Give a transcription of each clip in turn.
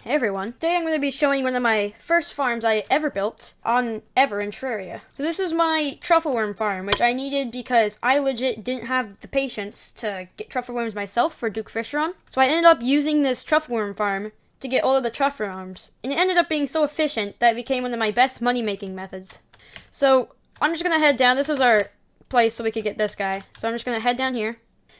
Hey everyone, today I'm going to be showing one of my first farms I ever built in Terraria. So this is my truffle worm farm, which I needed because I legit didn't have the patience to get truffle worms myself for Duke Fisheron. So I ended up using this truffle worm farm to get all of the truffle worms, and it ended up being so efficient that it became one of my best money-making methods. So I'm just going to head down. This was our place so we could get this guy. So I'm just going to head down here.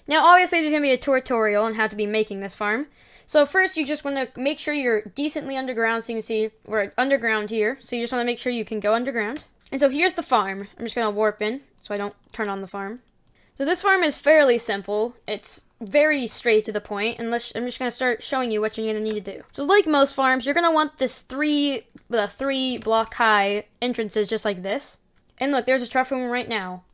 Now obviously there's going to be a tutorial on how to be making this farm. So first, you just want to make sure you're decently underground. So you can see we're underground here. So you just want to make sure you can go underground. And so here's the farm. I'm just going to warp in so I don't turn on the farm. So this farm is fairly simple. It's very straight to the point. I'm just going to start showing you what you're going to need to do. So like most farms, you're going to want this three block high entrances just like this. And look, there's a truffle worm right now.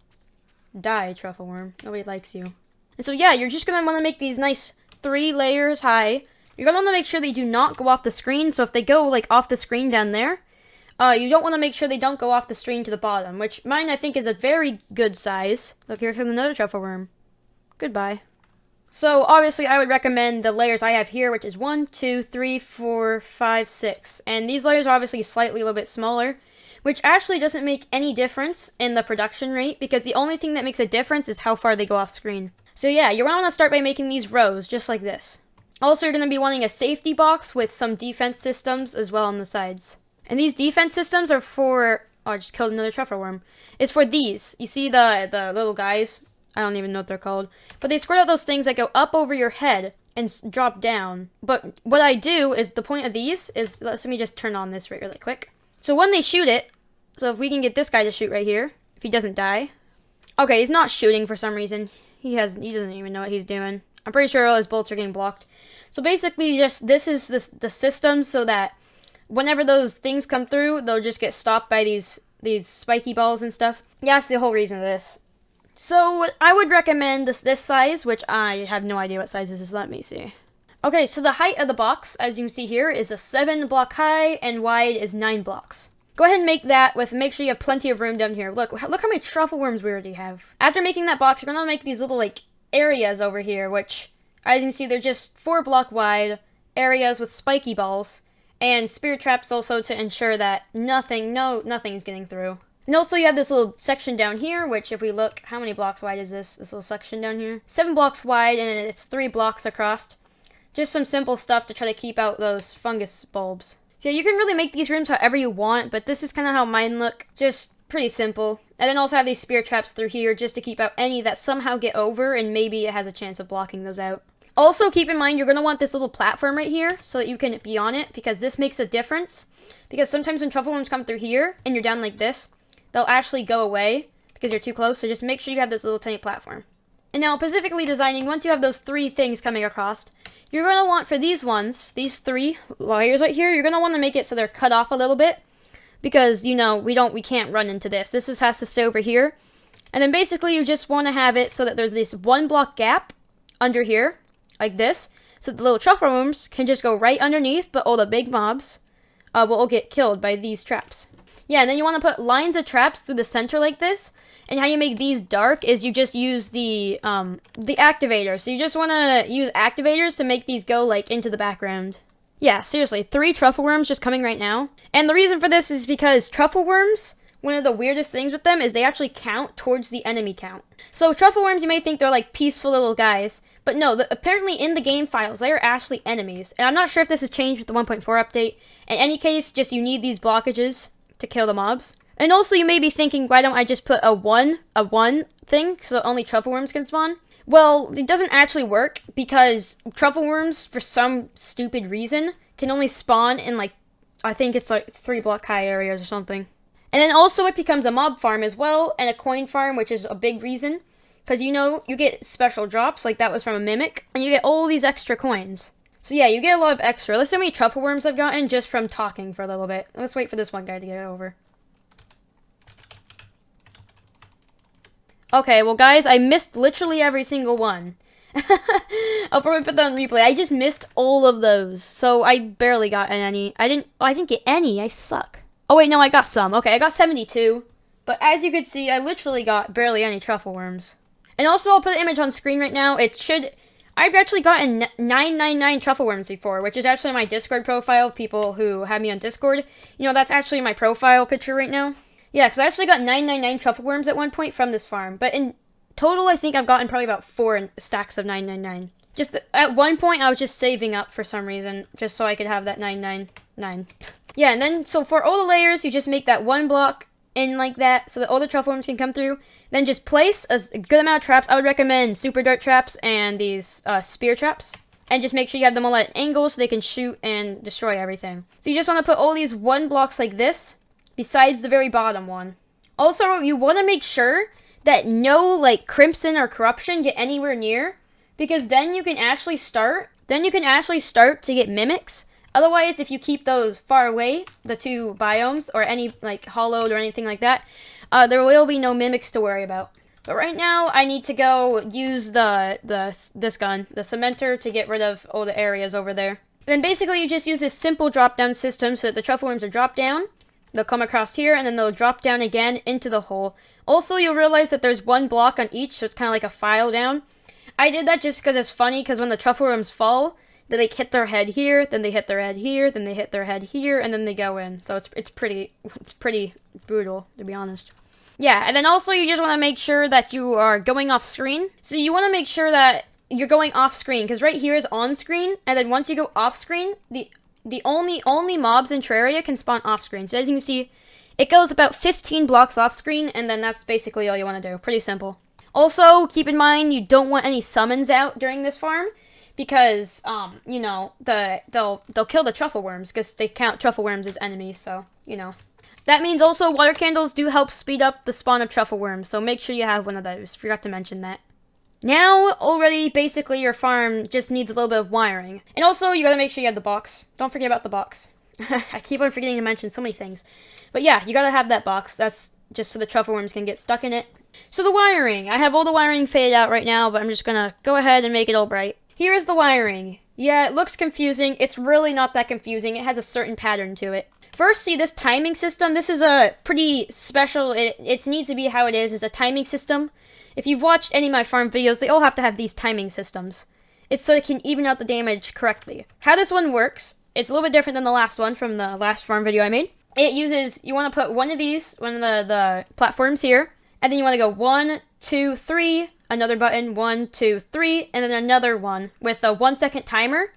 Die, truffle worm. Nobody likes you. And so yeah, you're just going to want to make these nice 3 layers high. You're going to want to make sure they do not go off the screen. So if they go like off the screen down there, you don't want to make sure they don't go off the screen to the bottom, which mine I think is a very good size. Look, here comes another truffle worm. Goodbye. So obviously I would recommend the layers I have here, which is 1, 2, 3, 4, 5, 6. And these layers are obviously slightly a little bit smaller, which actually doesn't make any difference in the production rate because the only thing that makes a difference is how far they go off screen. So yeah, you're going to want to start by making these rows, just like this. Also, you're going to be wanting a safety box with some defense systems as well on the sides. And these defense systems are for... Oh, I just killed another truffle worm. It's for these. You see the little guys? I don't even know what they're called. But they squirt out those things that go up over your head and drop down. But what I do is, the point of these is... Let me just turn on this really quick. So when they shoot it... So if we can get this guy to shoot right here, if he doesn't die... Okay, he's not shooting for some reason. He doesn't even know what he's doing. I'm pretty sure all his bolts are getting blocked. So basically, this is the system so that whenever those things come through, they'll just get stopped by these spiky balls and stuff. Yeah, that's the whole reason of this. So I would recommend this size, which I have no idea what size this is. Let me see. Okay, so the height of the box, as you can see here, is a 7 block high and wide is 9 blocks. Go ahead and make that make sure you have plenty of room down here. Look how many truffle worms we already have. After making that box, you're going to make these little, areas over here, which, as you can see, they're just 4 block wide areas with spiky balls, and spirit traps also to ensure that nothing's getting through. And also you have this little section down here, which if we look, how many blocks wide is this little section down here? 7 blocks wide, and it's 3 blocks across. Just some simple stuff to try to keep out those fungus bulbs. So yeah, you can really make these rooms however you want, but this is kind of how mine look. Just pretty simple. And then also have these spear traps through here just to keep out any that somehow get over, and maybe it has a chance of blocking those out. Also, keep in mind, you're going to want this little platform right here so that you can be on it, because this makes a difference. Because sometimes when truffle worms come through here, and you're down like this, they'll actually go away because you're too close, so just make sure you have this little tiny platform. And now, specifically designing, once you have those 3 things coming across, you're going to want, for these ones, these 3 layers right here, you're going to want to make it so they're cut off a little bit. Because, you know, we can't run into this. This has to stay over here. And then basically you just want to have it so that there's this 1 block gap under here, like this. So the little truffle worms can just go right underneath, but all the big mobs will all get killed by these traps. Yeah, and then you want to put lines of traps through the center like this. And how you make these dark is you just use the activators. So you just want to use activators to make these go, into the background. Yeah, seriously, 3 truffle worms just coming right now. And the reason for this is because truffle worms, one of the weirdest things with them is they actually count towards the enemy count. So truffle worms, you may think they're peaceful little guys, but no, apparently in the game files, they are actually enemies. And I'm not sure if this has changed with the 1.4 update. In any case, just you need these blockages to kill the mobs. And also you may be thinking, why don't I just put a 1 thing, so only truffle worms can spawn? Well, it doesn't actually work, because truffle worms, for some stupid reason, can only spawn in, I think it's 3 block high areas or something. And then also it becomes a mob farm as well, and a coin farm, which is a big reason. Because, you get special drops, like that was from a mimic, and you get all these extra coins. So yeah, you get a lot of extra. Let's see how many truffle worms I've gotten just from talking for a little bit. Let's wait for this one guy to get over. Okay, well guys, I missed literally every single one. I'll probably put that on replay. I just missed all of those, so I barely got any. I didn't get any. I suck. Oh wait, no, I got some. Okay, I got 72. But as you can see, I literally got barely any truffle worms. And also, I'll put an image on screen right now. It should I've actually gotten 999 truffle worms before, which is actually my Discord profile. People who have me on Discord, you know, that's actually my profile picture right now. Yeah, because I actually got 999 truffle worms at one point from this farm. But in total, I think I've gotten probably about 4 stacks of 999. Just at one point, I was just saving up for some reason, just so I could have that 999. Yeah, and then, so for all the layers, you just make that one block in like that, so that all the truffle worms can come through. Then just place a good amount of traps. I would recommend super dart traps and these spear traps. And just make sure you have them all at angles so they can shoot and destroy everything. So you just want to put all these one blocks like this, besides the very bottom one. Also, you want to make sure that no, like, crimson or corruption get anywhere near, because then you can actually start to get mimics. Otherwise, if you keep those far away, the two biomes, or any, like, hollowed or anything like that, there will be no mimics to worry about. But right now, I need to go use this gun, the cementer, to get rid of all the areas over there. And then basically, you just use this simple drop-down system so that the truffle worms will drop down. They'll come across here, and then they'll drop down again into the hole. Also, you'll realize that there's one block on each, so it's kind of like a file down. I did that just because it's funny, because when the truffle worms fall, they like hit their head here, then they hit their head here, then they hit their head here, and then they go in. So it's pretty brutal, to be honest. Yeah, and then also you just want to make sure that you are going off screen. So you want to make sure that you're going off screen, because right here is on screen, and then once you go off screen, the only mobs in Terraria can spawn off screen. So as you can see, it goes about 15 blocks off screen, and then that's basically all you want to do. Pretty simple. Also, keep in mind you don't want any summons out during this farm, because you know, they'll kill the truffle worms, because they count truffle worms as enemies. So you know. That means also water candles do help speed up the spawn of truffle worms, so make sure you have one of those. Forgot to mention that. Now, already, basically, your farm just needs a little bit of wiring. And also, you gotta make sure you have the box. Don't forget about the box. I keep on forgetting to mention so many things. But yeah, you gotta have that box. That's just so the truffle worms can get stuck in it. So the wiring. I have all the wiring faded out right now, but I'm just gonna go ahead and make it all bright. Here is the wiring. Yeah, it looks confusing. It's really not that confusing. It has a certain pattern to it. First, see this timing system. This is a pretty special, it needs to be how it is a timing system. If you've watched any of my farm videos, they all have to have these timing systems. It's so it can even out the damage correctly. How this one works, it's a little bit different than the last one from the last farm video I made. It uses, you want to put one of these, one of the platforms here, and then you want to go 1, 2, 3, another button, 1, 2, 3, and then another one with a 1 second timer,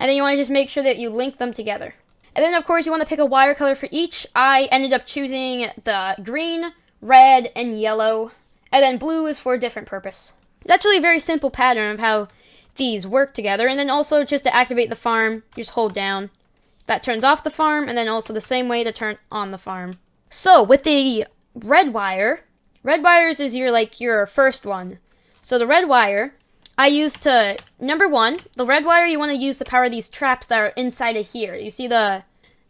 and then you want to just make sure that you link them together. And then, of course, you want to pick a wire color for each. I ended up choosing the green, red, and yellow. And then blue is for a different purpose. It's actually a very simple pattern of how these work together. And then also, just to activate the farm, you just hold down. That turns off the farm, and then also the same way to turn on the farm. So, with the red wires is your first one. So the red wire, I used to, number one, the red wire, you want to use to power these traps that are inside of here. You see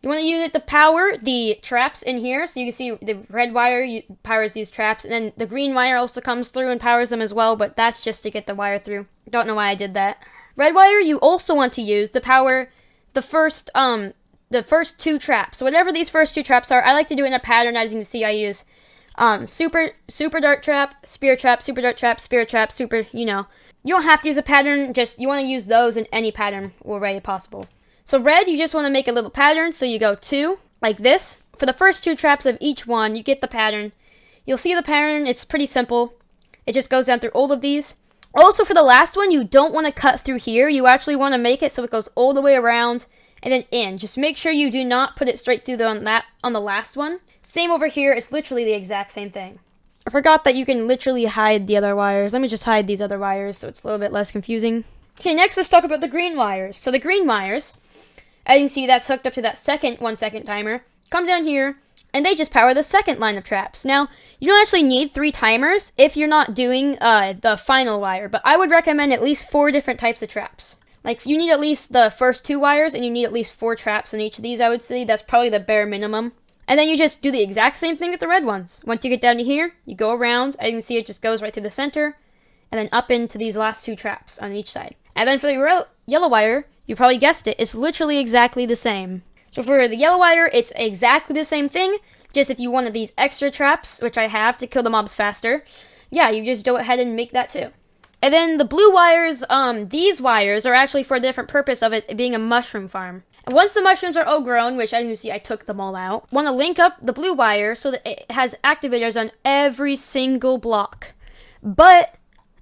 you want to use it to power the traps in here. So you can see the red wire powers these traps. And then the green wire also comes through and powers them as well. But that's just to get the wire through. Don't know why I did that. Red wire you also want to use to power the first two traps. So whatever these first two traps are, I like to do it in a pattern. As you can see, I use super dart trap, spear trap, super dart trap, spear trap, super, you know. You don't have to use a pattern, just you want to use those in any pattern already possible. So red, you just want to make a little pattern, so you go 2, like this. For the first 2 traps of each one, you get the pattern. You'll see the pattern, it's pretty simple. It just goes down through all of these. Also, for the last one, you don't want to cut through here. You actually want to make it so it goes all the way around and then in. Just make sure you do not put it straight through on the last one. Same over here, it's literally the exact same thing. I forgot that you can literally hide the other wires. Let me just hide these other wires so it's a little bit less confusing. Okay, next let's talk about the green wires. So the green wires, as you can see, that's hooked up to that second 1 second timer. Come down here, and they just power the second line of traps. Now, you don't actually need 3 timers if you're not doing the final wire, but I would recommend at least 4 different types of traps. Like, you need at least the first 2 wires, and you need at least 4 traps in each of these, I would say. That's probably the bare minimum. And then you just do the exact same thing with the red ones. Once you get down to here, you go around, as you can see, it just goes right through the center, and then up into these last 2 traps on each side. And then for the yellow wire, you probably guessed it, it's literally exactly the same. So for the yellow wire, it's exactly the same thing, just if you wanted these extra traps, which I have to kill the mobs faster, yeah, you just go ahead and make that too. And And then the blue wires, these wires are actually for a different purpose of it being a mushroom farm. And once the mushrooms are all grown, which as you see, I took them all out, want to link up the blue wire so that it has activators on every single block. But,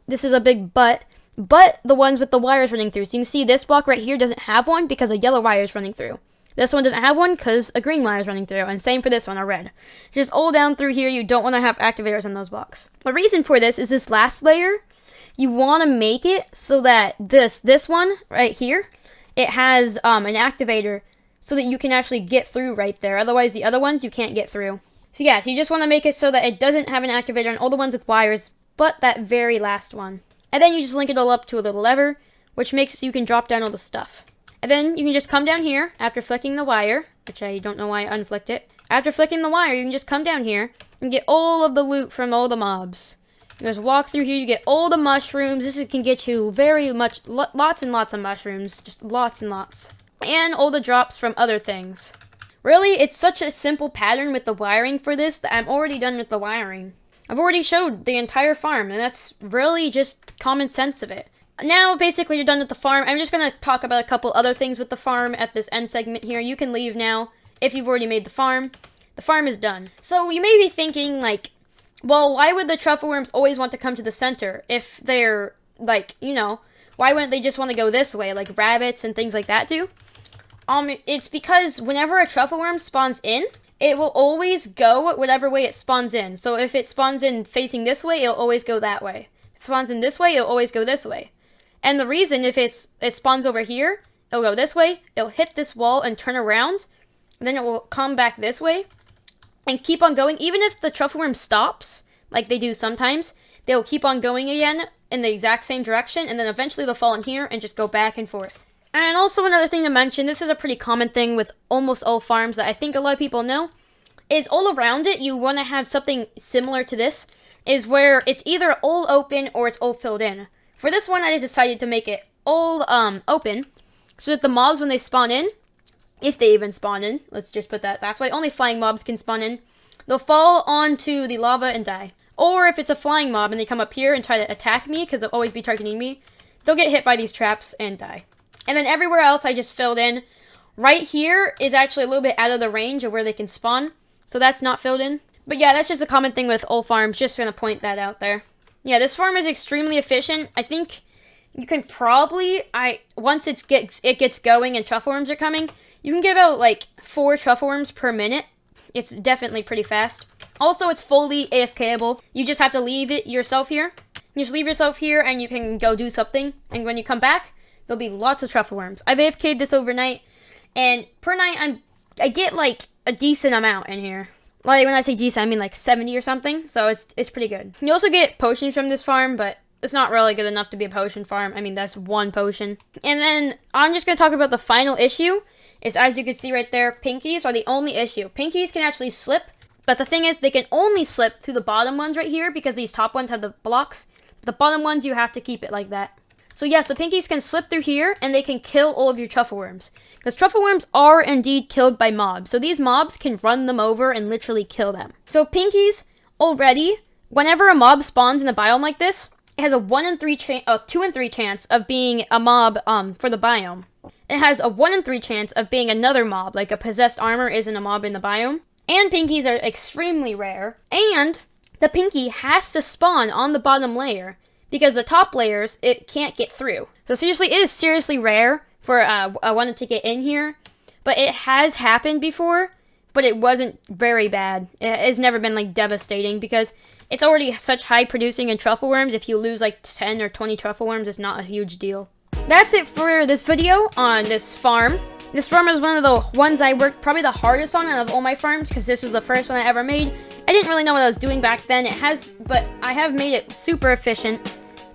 this is a big but the ones with the wires running through. So you can see this block right here doesn't have one because a yellow wire is running through. This one doesn't have one because a green wire is running through, and same for this one, a red. Just all down through here, you don't want to have activators on those blocks. The reason for this is this last layer, you want to make it so that this one right here, it has an activator so that you can actually get through right there. Otherwise, the other ones, you can't get through. So yeah, so you just want to make it so that it doesn't have an activator on all the ones with wires, but that very last one. And then you just link it all up to a little lever, which makes it so you can drop down all the stuff. And then you can just come down here after flicking the wire, which I don't know why I unflicked it. After flicking the wire, you can just come down here and get all of the loot from all the mobs. You just walk through here, you get all the mushrooms. This can get you very much, lots and lots of mushrooms. Just lots and lots. And all the drops from other things. Really, it's such a simple pattern with the wiring for this that I'm already done with the wiring. I've already showed the entire farm, and that's really just common sense of it. Now, basically, you're done with the farm. I'm just going to talk about a couple other things with the farm at this end segment here. You can leave now if you've already made the farm. The farm is done. So you may be thinking, like, well, why would the truffle worms always want to come to the center if they're, like, you know, why wouldn't they just want to go this way, like rabbits and things like that do? It's because whenever a truffle worm spawns in, it will always go whatever way it spawns in. So if it spawns in facing this way, it'll always go that way. If it spawns in this way, it'll always go this way. And the reason, if it spawns over here, it'll go this way, it'll hit this wall and turn around, and then it will come back this way, and keep on going. Even if the truffle worm stops, like they do sometimes, they'll keep on going again in the exact same direction, and then eventually they'll fall in here and just go back and forth. And also another thing to mention, this is a pretty common thing with almost all farms that I think a lot of people know, is all around it, you want to have something similar to this, is where it's either all open or it's all filled in. For this one, I decided to make it all open, so that the mobs, when they spawn in, if they even spawn in, let's just put that's why only flying mobs can spawn in, they'll fall onto the lava and die. Or if it's a flying mob and they come up here and try to attack me, because they'll always be targeting me, they'll get hit by these traps and die. And then everywhere else I just filled in. Right here is actually a little bit out of the range of where they can spawn, so that's not filled in. But yeah, that's just a common thing with all farms, just gonna point that out there. Yeah, this farm is extremely efficient. I think you can probably, once it gets going and truffle worms are coming, you can get about like 4 truffle worms per minute. It's definitely pretty fast. Also, it's fully AFKable. You just have to leave it yourself here. You just leave yourself here and you can go do something. And when you come back, there'll be lots of truffle worms. I've AFK'd this overnight, and per night I get like a decent amount in here. Like, when I say decent, I mean like 70 or something, so it's pretty good. You also get potions from this farm, but it's not really good enough to be a potion farm. I mean, that's 1 potion. And then, I'm just going to talk about the final issue, is as you can see right there, pinkies are the only issue. Pinkies can actually slip, but the thing is, they can only slip through the bottom ones right here, because these top ones have the blocks. The bottom ones, you have to keep it like that. So yes, the pinkies can slip through here, and they can kill all of your truffle worms. Because truffle worms are indeed killed by mobs. So these mobs can run them over and literally kill them. So pinkies, already, whenever a mob spawns in a biome like this, it has a 2 in 3 chance of being a mob for the biome. It has a 1 in 3 chance of being another mob, like a possessed armor isn't a mob in the biome. And pinkies are extremely rare. And the pinky has to spawn on the bottom layer, because the top layers, it can't get through. So seriously, it is seriously rare for one to get in here. But it has happened before, but it wasn't very bad. It's never been like devastating, because it's already such high producing in truffle worms. If you lose like 10 or 20 truffle worms, it's not a huge deal. That's it for this video on this farm. This farm is one of the ones I worked probably the hardest on out of all my farms, because this was the first one I ever made. I didn't really know what I was doing back then. But I have made it super efficient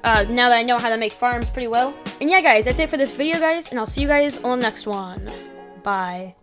now that I know how to make farms pretty well. And yeah, guys, that's it for this video, guys, and I'll see you guys on the next one. Bye.